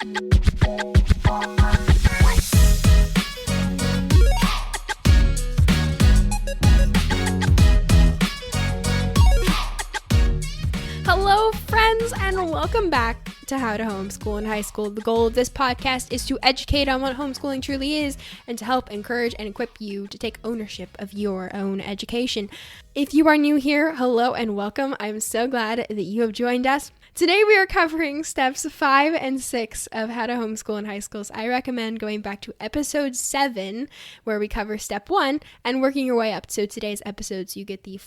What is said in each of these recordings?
Hello, friends, and welcome back to How to Homeschool in High School. The goal of this podcast is to educate on what homeschooling truly is and to help encourage and equip you to take ownership of your own education. If you are new here, hello and welcome. I'm so glad that you have joined us. Today we are covering steps 5 and 6 of How to Homeschool in High Schools. I recommend going back to episode 7 where we cover step 1 and working your way up. So today's episodes you get the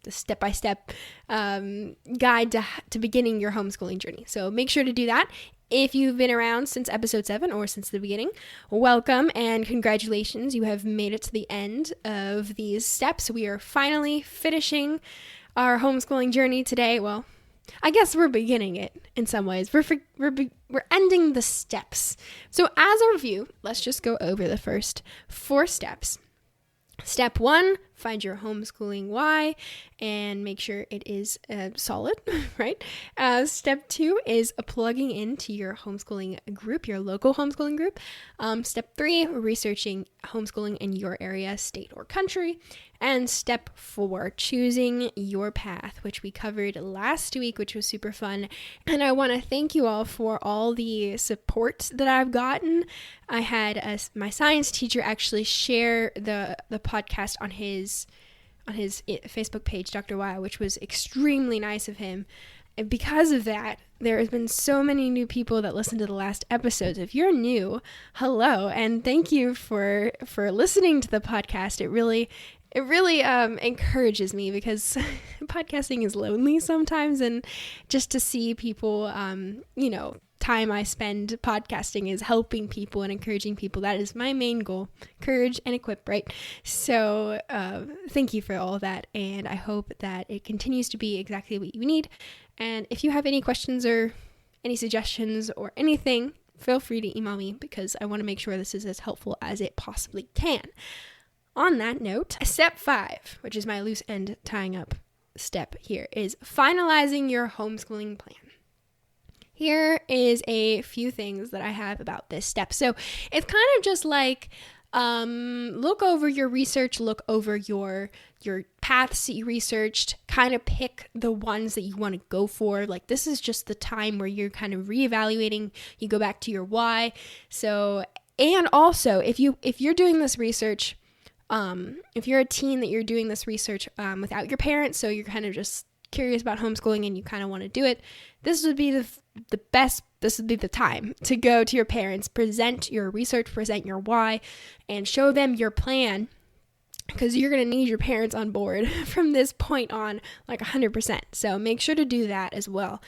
step-by-step guide to beginning your homeschooling journey. So make sure to do that. If you've been around since episode 7 or since the beginning, welcome and congratulations. You have made it to the end of these steps. We are finally finishing our homeschooling journey today. Well, I guess we're beginning it in some ways. We're ending the steps. So as a review, let's just go over the first 4 steps. Step 1, find your homeschooling why and make sure it is solid, right? Step 2 is plugging into your homeschooling group, your local homeschooling group. Step 3, researching homeschooling in your area, state, or country. And step 4, choosing your path, which we covered last week, which was super fun. And I want to thank you all for all the support that I've gotten. I had my science teacher actually share the podcast on his Facebook page, Dr. Weil, which was extremely nice of him. And because of that, there has been so many new people that listened to the last episodes. If you're new, hello, and thank you for listening to the podcast. It really encourages me because podcasting is lonely sometimes, and just to see people, time I spend podcasting is helping people and encouraging people. That is my main goal, encourage and equip, right? So thank you for all that, and I hope that it continues to be exactly what you need. And if you have any questions or any suggestions or anything, feel free to email me because I want to make sure this is as helpful as it possibly can. On that note, step 5, which is my loose end tying up step here, is finalizing your homeschooling plan. Here is a few things that I have about this step. So it's kind of just like look over your research, look over your paths that you researched, kind of pick the ones that you want to go for. Like this is just the time where you're kind of reevaluating, you go back to your why. So, and also if you're doing this research, if you're a teen that you're doing this research without your parents, so you're kind of just curious about homeschooling and you kind of want to do it, this would be this would be the time to go to your parents, present your research, present your why, and show them your plan, because you're going to need your parents on board from this point on, like 100%. So make sure to do that as well.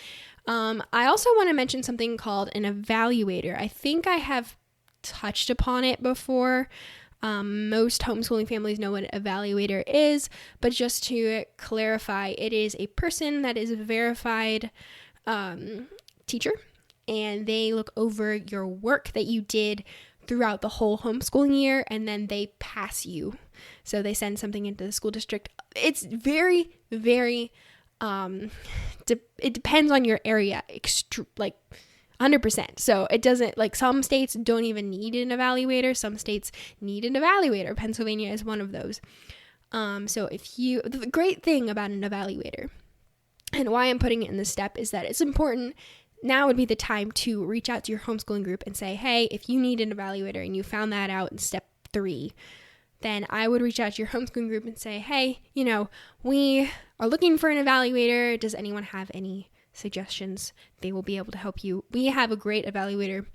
I also want to mention something called an evaluator. I think I have touched upon it before. Most homeschooling families know what an evaluator is, but just to clarify, it is a person that is a verified teacher, and they look over your work that you did throughout the whole homeschooling year, and then they pass you. So they send something into the school district. It's very, very, it depends on your area, 100%. So it doesn't, like, some states don't even need an evaluator. Some states need an evaluator. Pennsylvania is one of those. So the great thing about an evaluator, and why I'm putting it in this step, is that it's important. Now would be the time to reach out to your homeschooling group and say, hey, if you need an evaluator and you found that out in step 3, then I would reach out to your homeschooling group and say, hey, we are looking for an evaluator. Does anyone have any suggestions? They will be able to help you. We have a great evaluator.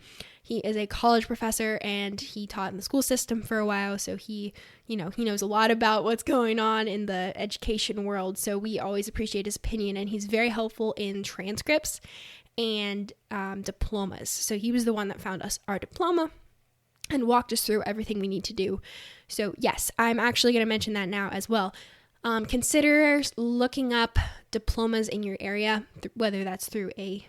He is a college professor and he taught in the school system for a while. So he knows a lot about what's going on in the education world. So we always appreciate his opinion, and he's very helpful in transcripts and diplomas. So he was the one that found us our diploma and walked us through everything we need to do. So yes, I'm actually going to mention that now as well. Consider looking up diplomas in your area, whether that's through a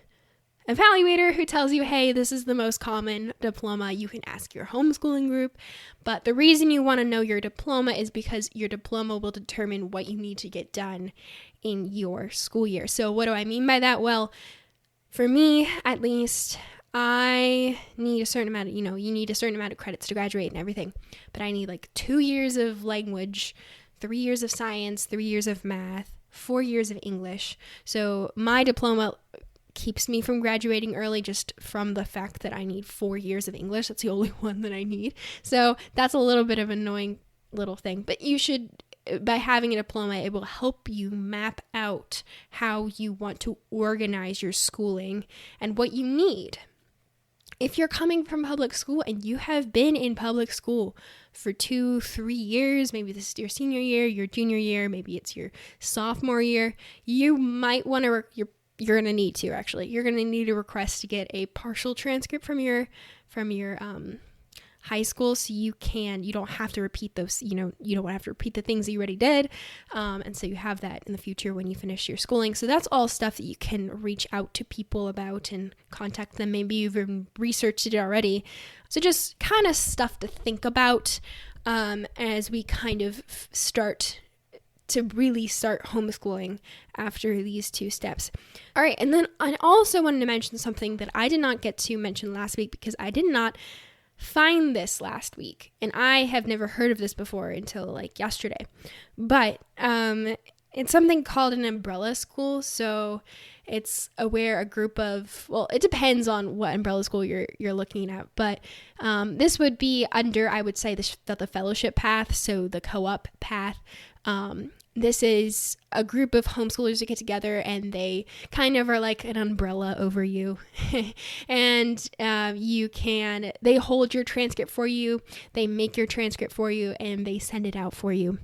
evaluator who tells you, hey, this is the most common diploma. You can ask your homeschooling group. But the reason you want to know your diploma is because your diploma will determine what you need to get done in your school year. So what do I mean by that? Well, for me, at least, I need a certain amount of, you need a certain amount of credits to graduate and everything. But I need like 2 years of language, 3 years of science, 3 years of math, 4 years of English. So my diploma keeps me from graduating early just from the fact that I need 4 years of English. That's the only one that I need. So that's a little bit of an annoying little thing. But you should, by having a diploma, it will help you map out how you want to organize your schooling and what you need. If you're coming from public school and you have been in public school for 2-3 years, maybe this is your senior year, your junior year, maybe it's your sophomore year, you might want to, you're going to need to actually, you're going to need a request to get a partial transcript from your high school, so you don't have to repeat those, you don't have to repeat the things that you already did. And so you have that in the future when you finish your schooling. So that's all stuff that you can reach out to people about and contact them. Maybe you've researched it already. So just kind of stuff to think about as we kind of start homeschooling after these 2 steps. All right. And then I also wanted to mention something that I did not get to mention last week because I did not find this last week, and I have never heard of this before until like yesterday. But it's something called an umbrella school. So it's where a group of, well, it depends on what umbrella school you're looking at, but this would be under, I would say, the fellowship path, so the co-op path. This is a group of homeschoolers that get together and they kind of are like an umbrella over you. And they hold your transcript for you, they make your transcript for you, and they send it out for you.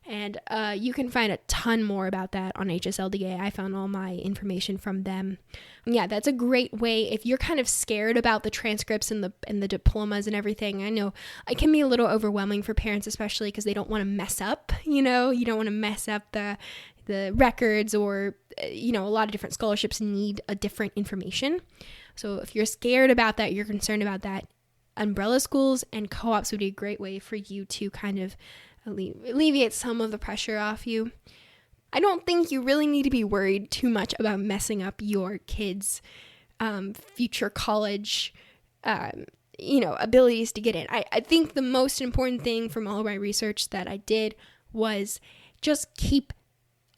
And you can find a ton more about that on HSLDA. I found all my information from them. Yeah, that's a great way if you're kind of scared about the transcripts and the diplomas and everything. I know it can be a little overwhelming for parents, especially because they don't want to mess up, you don't want to mess up the records, or, a lot of different scholarships need a different information. So if you're scared about that, you're concerned about that, umbrella schools and co-ops would be a great way for you to kind of alleviate some of the pressure off you. I don't think you really need to be worried too much about messing up your kids' future college, abilities to get in. I think the most important thing from all of my research that I did was just keep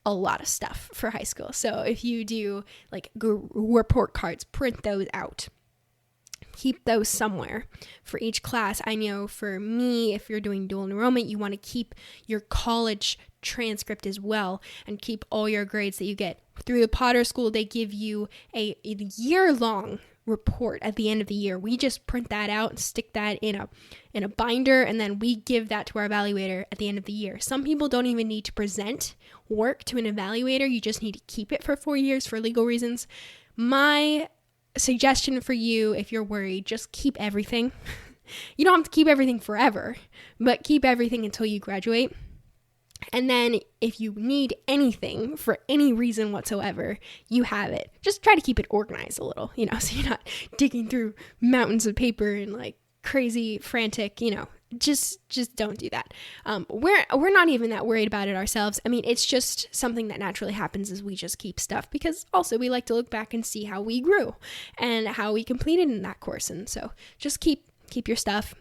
a lot of stuff for high school. So if you do like report cards, print those out. Keep those somewhere for each class. I know for me, if you're doing dual enrollment, you want to keep your college transcript as well and keep all your grades that you get. Through the Potter School, they give you a year-long report at the end of the year. We just print that out and stick that in a binder, and then we give that to our evaluator at the end of the year. Some people don't even need to present work to an evaluator. You just need to keep it for 4 years for legal reasons. My suggestion for you, if you're worried, just keep everything. You don't have to keep everything forever, but keep everything until you graduate. And then if you need anything for any reason whatsoever, you have it. Just try to keep it organized a little, so you're not digging through mountains of paper and like crazy, frantic, just don't do that. We're not even that worried about it ourselves. I mean, it's just something that naturally happens as we just keep stuff, because also we like to look back and see how we grew and how we completed in that course. And so just keep your stuff.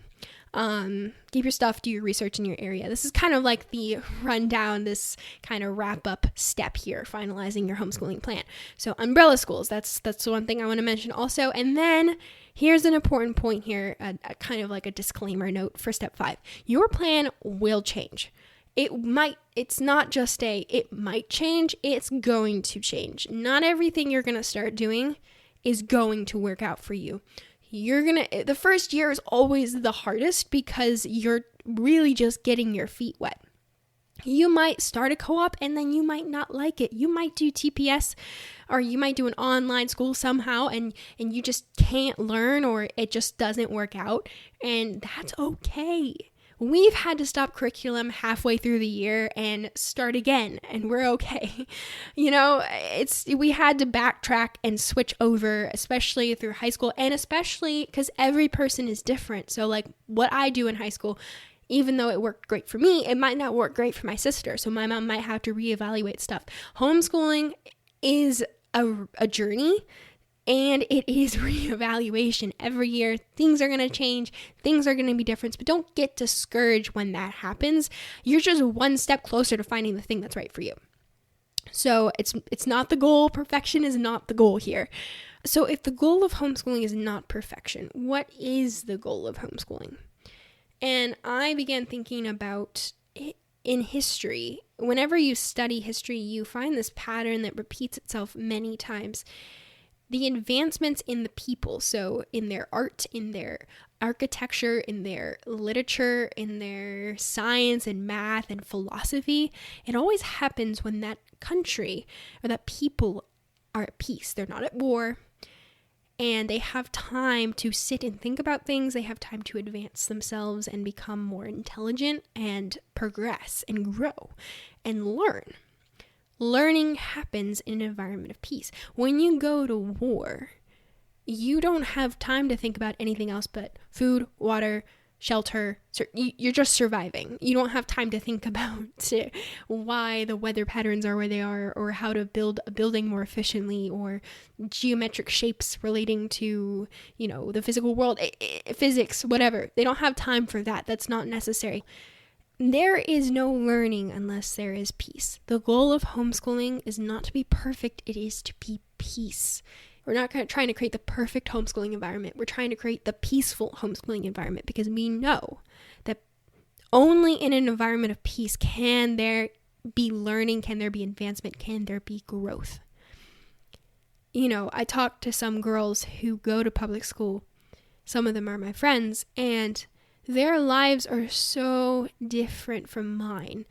Do your research in your area. This is kind of like the rundown, this kind of wrap up step here, finalizing your homeschooling plan. So umbrella schools, that's the one thing I want to mention also. And then here's an important point here, a kind of like a disclaimer note for step 5. Your plan will change. It might change, it's going to change. Not everything you're going to start doing is going to work out for you. The first year is always the hardest because you're really just getting your feet wet. You might start a co-op and then you might not like it. You might do TPS, or you might do an online school somehow and you just can't learn, or it just doesn't work out, and that's okay. We've had to stop curriculum halfway through the year and start again, and we're okay. We had to backtrack and switch over, especially through high school, and especially because every person is different. So like what I do in high school, even though it worked great for me, it might not work great for my sister. So my mom might have to reevaluate stuff. Homeschooling is a journey, And it is reevaluation every year. Things are going to change. Things are going to be different. But don't get discouraged when that happens. You're just one step closer to finding the thing that's right for you. So it's not the goal. Perfection is not the goal here. So if the goal of homeschooling is not perfection, what is the goal of homeschooling? And I began thinking about it in history. Whenever you study history, you find this pattern that repeats itself many times. The advancements in the people, so in their art, in their architecture, in their literature, in their science and math and philosophy, it always happens when that country or that people are at peace. They're not at war, and they have time to sit and think about things. They have time to advance themselves and become more intelligent and progress and grow and learn. Learning happens in an environment of peace. When you go to war, you don't have time to think about anything else but food, water, shelter. You're just surviving. You don't have time to think about why the weather patterns are where they are, or how to build a building more efficiently, or geometric shapes relating to, the physical world, physics, whatever. They don't have time for that. That's not necessary. There is no learning unless there is peace. The goal of homeschooling is not to be perfect. It is to be peace. We're not trying to create the perfect homeschooling environment. We're trying to create the peaceful homeschooling environment, because we know that only in an environment of peace can there be learning, can there be advancement, can there be growth. I talk to some girls who go to public school. Some of them are my friends, and their lives are so different from mine.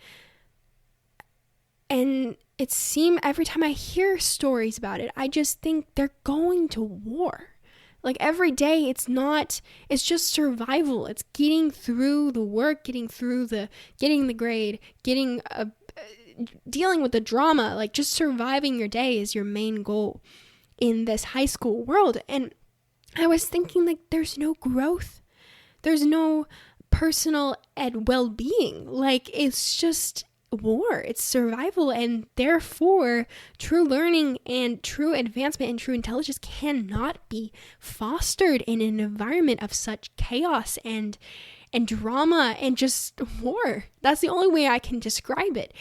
And it seems every time I hear stories about it, I just think they're going to war. Like every day, it's just survival. It's getting through the work, getting the grade, dealing with the drama, like just surviving your day is your main goal in this high school world. And I was thinking, like, there's no growth. There's no personal and well-being. Like, it's just war. It's survival. And therefore, true learning and true advancement and true intelligence cannot be fostered in an environment of such chaos and drama and just war. That's the only way I can describe it.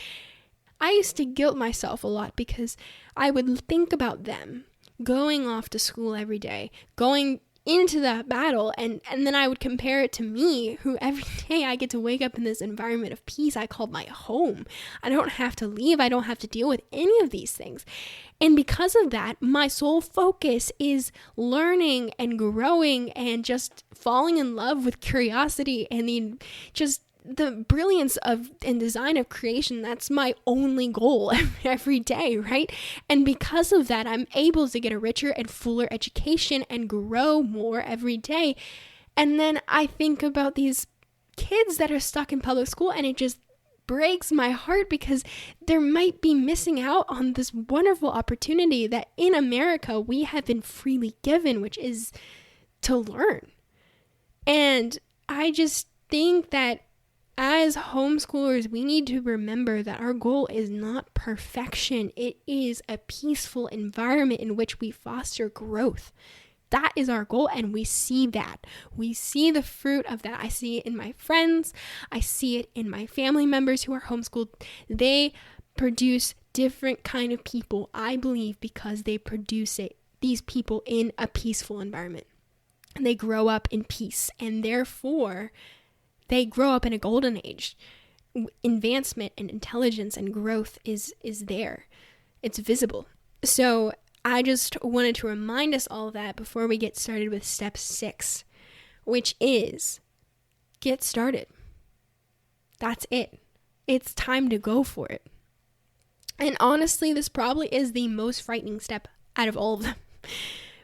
I used to guilt myself a lot because I would think about them going off to school every day, going into that battle, and then I would compare it to me, who every day I get to wake up in this environment of peace I call my home. I don't have to leave. I don't have to deal with any of these things. And because of that, my sole focus is learning and growing and just falling in love with curiosity and the brilliance of and design of creation. That's my only goal every day, right? And because of that, I'm able to get a richer and fuller education and grow more every day. And then I think about these kids that are stuck in public school, and it just breaks my heart because they might be missing out on this wonderful opportunity that in America we have been freely given, which is to learn. And I just think that as homeschoolers, we need to remember that our goal is not perfection. It is a peaceful environment in which we foster growth. That is our goal, and we see that. We see the fruit of that. I see it in my friends. I see it in my family members who are homeschooled. They produce different kind of people, I believe, because they produce these people in a peaceful environment. And they grow up in peace, and therefore they grow up in a golden age. Advancement and intelligence and growth is there. It's visible. So I just wanted to remind us all of that before we get started with step 6, which is get started. That's it. It's time to go for it. And honestly, this probably is the most frightening step out of all of them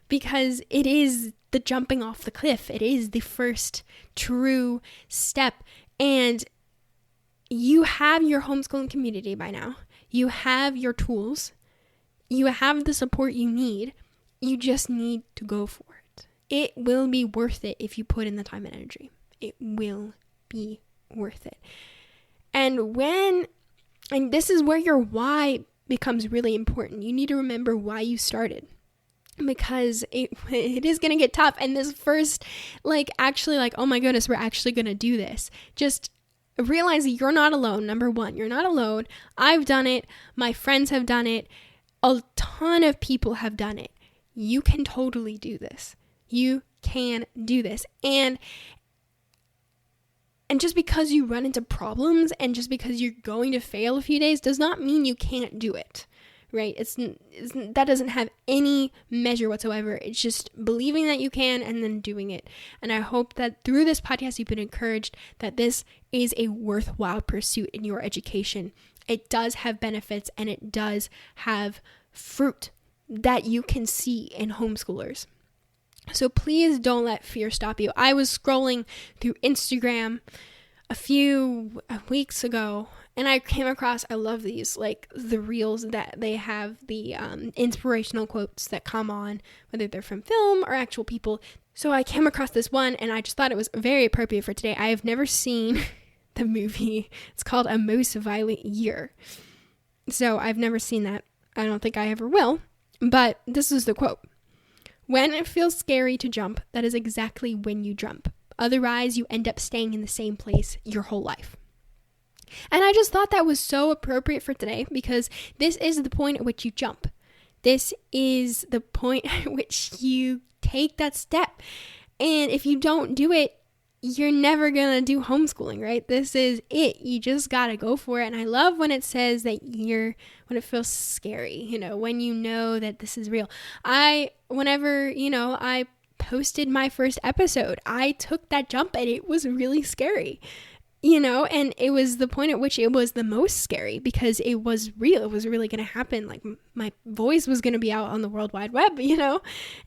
because it is the jumping off the cliff. It is the first true step. And you have your homeschooling community by now. You have your tools. You have the support you need. You just need to go for it. It will be worth it if you put in the time and energy. It will be worth it. And this is where your why becomes really important. You need to remember why you started. because it is going to get tough. And this first, actually, oh my goodness, we're actually going to do this. Just realize that you're not alone. Number one, you're not alone. I've done it. My friends have done it. A ton of people have done it. You can totally do this. You can do this. And just because you run into problems and just because you're going to fail a few days does not mean you can't do it, right? That doesn't have any measure whatsoever. It's just believing that you can and then doing it. And I hope that through this podcast, you've been encouraged that this is a worthwhile pursuit in your education. It does have benefits and it does have fruit that you can see in homeschoolers. So please don't let fear stop you. I was scrolling through Instagram a few weeks ago and I came across, I love these, the reels that they have, the inspirational quotes that come on, whether they're from film or actual people. So I came across this one and I just thought it was very appropriate for today. I have never seen the movie. It's called A Most Violent Year. So I've never seen that. I don't think I ever will. But this is the quote. "When it feels scary to jump, that is exactly when you jump. Otherwise, you end up staying in the same place your whole life." And I just thought that was so appropriate for today because this is the point at which you jump. This is the point at which you take that step. And if you don't do it, you're never going to do homeschooling, right? This is it. You just got to go for it. And I love when it says that when it feels scary, when you know that this is real. Whenever I posted my first episode, I took that jump and it was really scary, and it was the point at which it was the most scary because it was real. It was really going to happen. My voice was going to be out on the World Wide Web,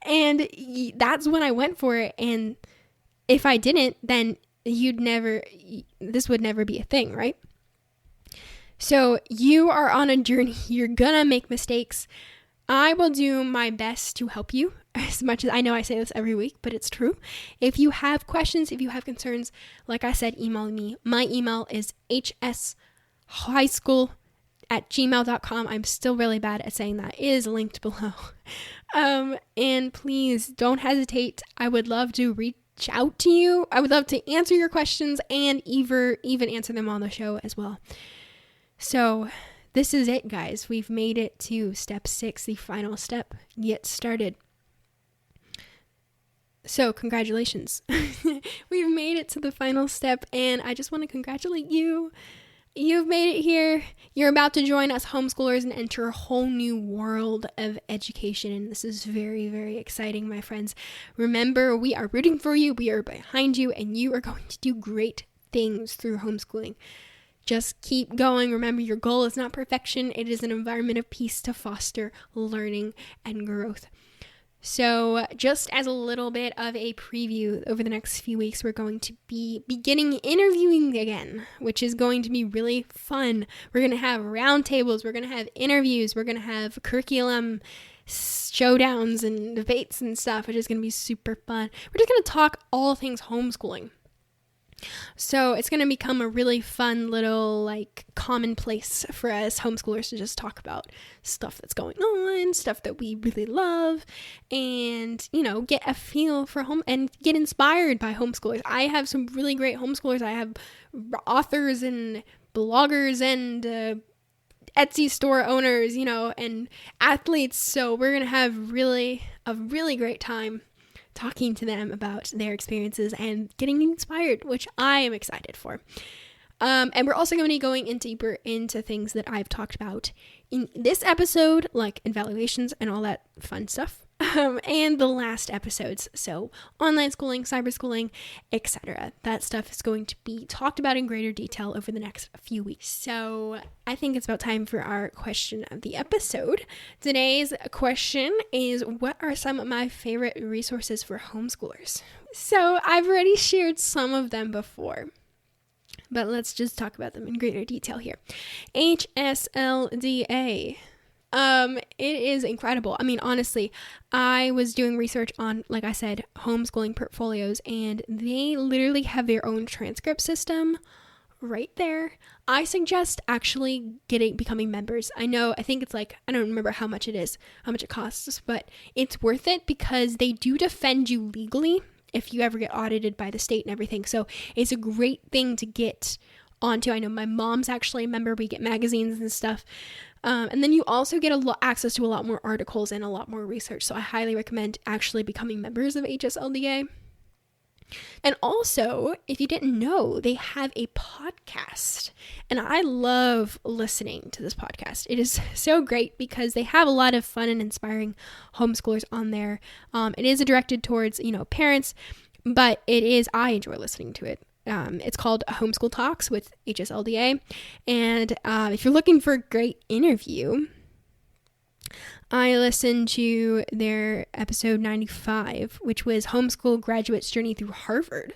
and that's when I went for it. And if I didn't, then this would never be a thing, right? So you are on a journey. You're gonna make mistakes. I will do my best to help you as much as I know I say this every week, but it's true. If you have questions, if you have concerns, like I said, email me. My email is hshighschool@gmail.com. I'm still really bad at saying that. It is linked below. And please don't hesitate. I would love to reach out to you. I would love to answer your questions and even answer them on the show as well. So this is it, guys. We've made it to step 6, the final step. Get started. So congratulations. We've made it to the final step and I just want to congratulate you. You've made it here. You're about to join us homeschoolers and enter a whole new world of education. And this is very, very exciting, my friends. Remember, we are rooting for you. We are behind you and you are going to do great things through homeschooling. Just keep going. Remember, your goal is not perfection. It is an environment of peace to foster learning and growth. So just as a little bit of a preview, over the next few weeks, we're going to be beginning interviewing again, which is going to be really fun. We're going to have roundtables. We're going to have interviews. We're going to have curriculum showdowns and debates and stuff, which is going to be super fun. We're just going to talk all things homeschooling. So it's going to become a really fun little commonplace for us homeschoolers to just talk about stuff that's going on, stuff that we really love, and get a feel for home and get inspired by homeschoolers. I have some really great homeschoolers. I have authors and bloggers and Etsy store owners, and athletes. So we're going to have a really great time talking to them about their experiences and getting inspired, which I am excited for. And we're also going to be going in deeper into things that I've talked about in this episode, like evaluations and all that fun stuff, and the last episodes. So online schooling, cyber-schooling, etc. That stuff is going to be talked about in greater detail over the next few weeks. So I think it's about time for our question of the episode. Today's question is, what are some of my favorite resources for homeschoolers? So I've already shared some of them before, but let's just talk about them in greater detail here. HSLDA. It is incredible. I mean, honestly, I was doing research on, like I said, homeschooling portfolios, and they literally have their own transcript system. right there. I suggest actually becoming members. I think it's like, I don't remember how much it costs, but it's worth it because they do defend you legally if you ever get audited by the state and everything. So it's a great thing to get onto. I know my mom's actually a member. We get magazines and stuff. And then you also get access to a lot more articles and a lot more research. So I highly recommend actually becoming members of HSLDA. And also, if you didn't know, they have a podcast. And I love listening to this podcast. It is so great because they have a lot of fun and inspiring homeschoolers on there. It is directed towards, parents, but I enjoy listening to it. It's called Homeschool Talks with HSLDA. And if you're looking for a great interview, I listened to their episode 95, which was Homeschool Graduate's Journey Through Harvard.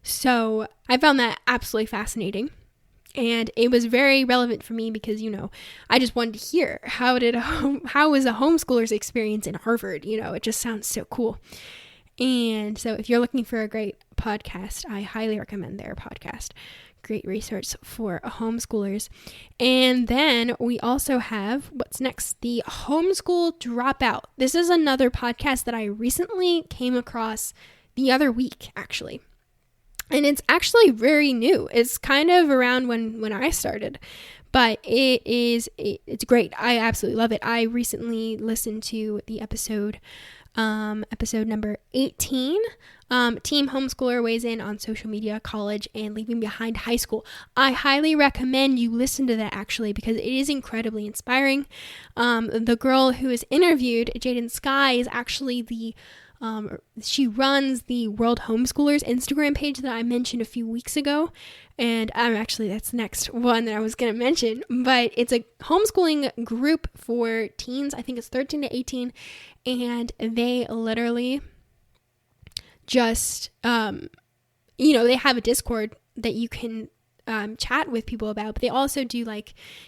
So I found that absolutely fascinating. And it was very relevant for me because, I just wanted to hear how was a homeschooler's experience in Harvard? It just sounds so cool. And so if you're looking for a great podcast, I highly recommend their podcast. Great resource for homeschoolers. And then we also have, what's next? The Homeschool Dropout. This is another podcast that I recently came across the other week, actually. And it's actually very new. It's kind of around when I started. But it's great. I absolutely love it. I recently listened to the episode number 18. Team Homeschooler weighs in on social media, college, and leaving behind high school. I highly recommend you listen to that actually because it is incredibly inspiring. The girl who is interviewed, Jaden Sky, is actually she runs the World Homeschoolers Instagram page that I mentioned a few weeks ago. And that's the next one that I was going to mention. But it's a homeschooling group for teens. I think it's 13 to 18. And they literally just, they have a Discord that you can chat with people about, but they also do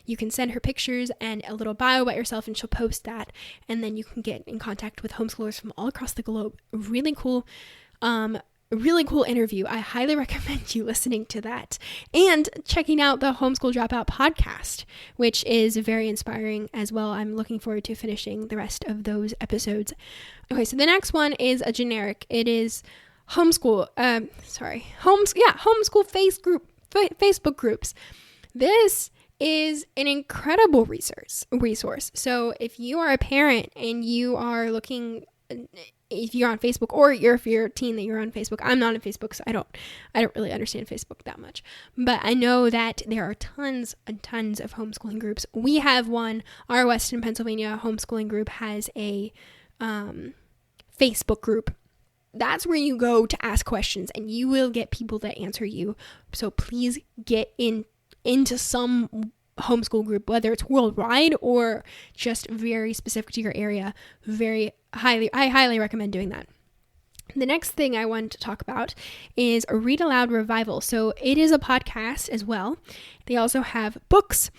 you can send her pictures and a little bio about yourself and she'll post that, and then you can get in contact with homeschoolers from all across the globe. Really cool interview. I highly recommend you listening to that and checking out the Homeschool Dropout podcast, which is very inspiring as well. I'm looking forward to finishing the rest of those episodes. Okay, so the next one is a generic. It is homeschool Facebook groups. This is an incredible resource. So if you are a parent and you are looking, if you're on Facebook, or if you're a teen that you're on Facebook, I'm not on Facebook, so I don't really understand Facebook that much. But I know that there are tons and tons of homeschooling groups. We have one. Our Western Pennsylvania homeschooling group has a Facebook group. That's where you go to ask questions, and you will get people that answer you. So please get into some homeschool group, whether it's worldwide or just very specific to your area. I highly recommend doing that. The next thing I wanted to talk about is a Read Aloud Revival. So it is a podcast as well. They also have books,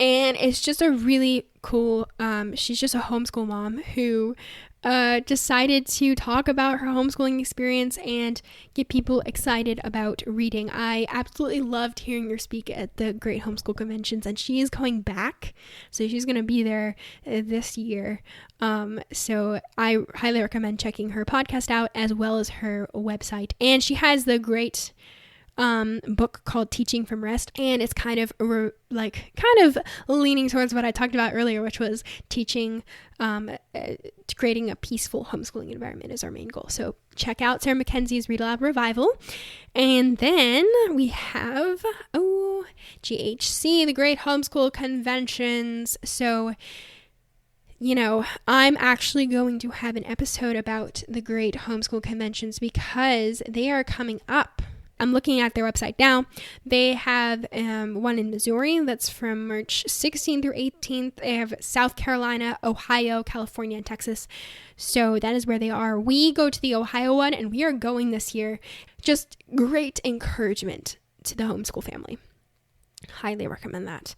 and it's just a really cool, she's just a homeschool mom who decided to talk about her homeschooling experience and get people excited about reading. I absolutely loved hearing her speak at the Great Homeschool Conventions, and she is coming back, so she's going to be there this year. So I highly recommend checking her podcast out as well as her website. And she has the great book called Teaching from Rest, and it's kind of leaning towards what I talked about earlier, which was teaching, creating a peaceful homeschooling environment is our main goal. So check out Sarah Mackenzie's Read Aloud Revival. And then we have GHC, the Great Homeschool Conventions. So I'm actually going to have an episode about the Great Homeschool Conventions because they are coming up. I'm looking at their website now. They have one in Missouri that's from March 16th through 18th. They have South Carolina, Ohio, California, and Texas. So that is where they are. We go to the Ohio one, and we are going this year. Just great encouragement to the homeschool family. Highly recommend that.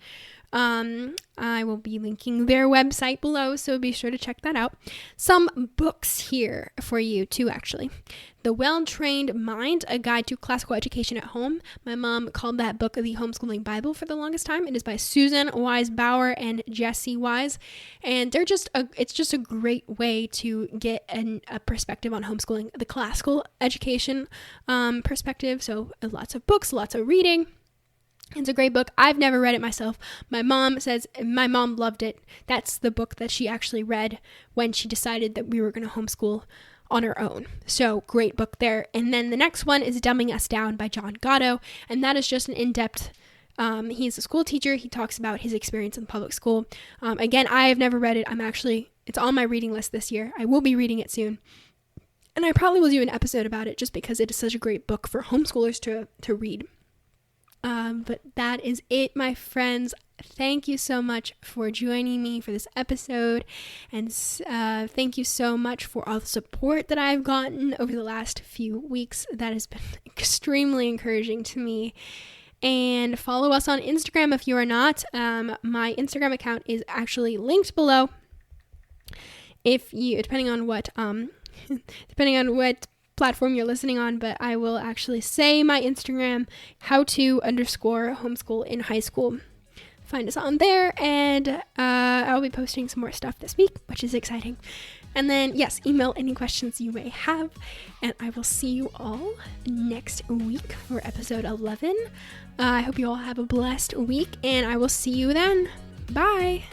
I will be linking their website below, so be sure to check that out. Some books here for you too, actually. The Well-Trained Mind, A Guide to Classical Education at Home. My mom called that book the Homeschooling Bible for the longest time. It is by Susan Wise Bauer and Jessie Wise, and it's just a great way to get a perspective on homeschooling, the classical education perspective. So lots of books, lots of reading. It's a great book. I've never read it myself. My mom loved it. That's the book that she actually read when she decided that we were going to homeschool on her own. So great book there. And then the next one is Dumbing Us Down by John Gatto. And that is just an in-depth, he's a school teacher. He talks about his experience in public school. Again, I have never read it. It's on my reading list this year. I will be reading it soon. And I probably will do an episode about it just because it is such a great book for homeschoolers to read. But that is it, my friends. Thank you so much for joining me for this episode. And thank you so much for all the support that I've gotten over the last few weeks. That has been extremely encouraging to me. And follow us on Instagram if you are not. My Instagram account is actually linked below. Depending on what platform you're listening on, but I will actually say my Instagram, how_to_homeschool in high school. Find us on there, and I'll be posting some more stuff this week, which is exciting. And then, yes, email any questions you may have, and I will see you all next week for episode 11. I hope you all have a blessed week, and I will see you then. Bye!